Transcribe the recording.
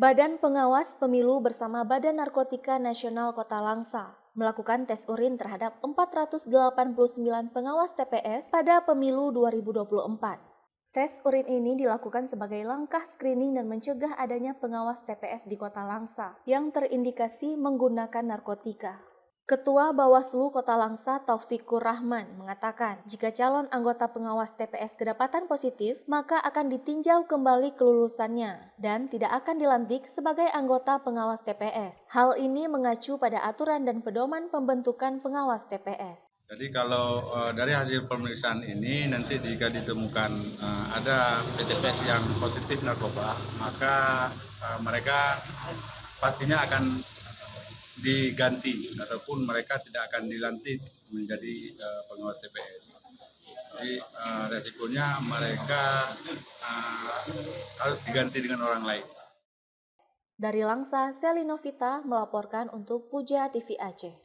Badan Pengawas Pemilu bersama Badan Narkotika Nasional Kota Langsa melakukan tes urin terhadap 489 pengawas TPS pada pemilu 2024. Tes urin ini dilakukan sebagai langkah screening dan mencegah adanya pengawas TPS di Kota Langsa yang terindikasi menggunakan narkotika. Ketua Bawaslu Kota Langsa Taufikur Rahman mengatakan jika calon anggota pengawas TPS kedapatan positif, maka akan ditinjau kembali kelulusannya dan tidak akan dilantik sebagai anggota pengawas TPS. Hal ini mengacu pada aturan dan pedoman pembentukan pengawas TPS. Jadi kalau dari hasil pemeriksaan ini nanti jika ditemukan ada PTPS yang positif narkoba, maka mereka pastinya akan diganti ataupun mereka tidak akan dilantik menjadi pengawas TPS. Jadi resikonya mereka harus diganti dengan orang lain. Dari Langsa, Selinovita melaporkan untuk Puja TV Aceh.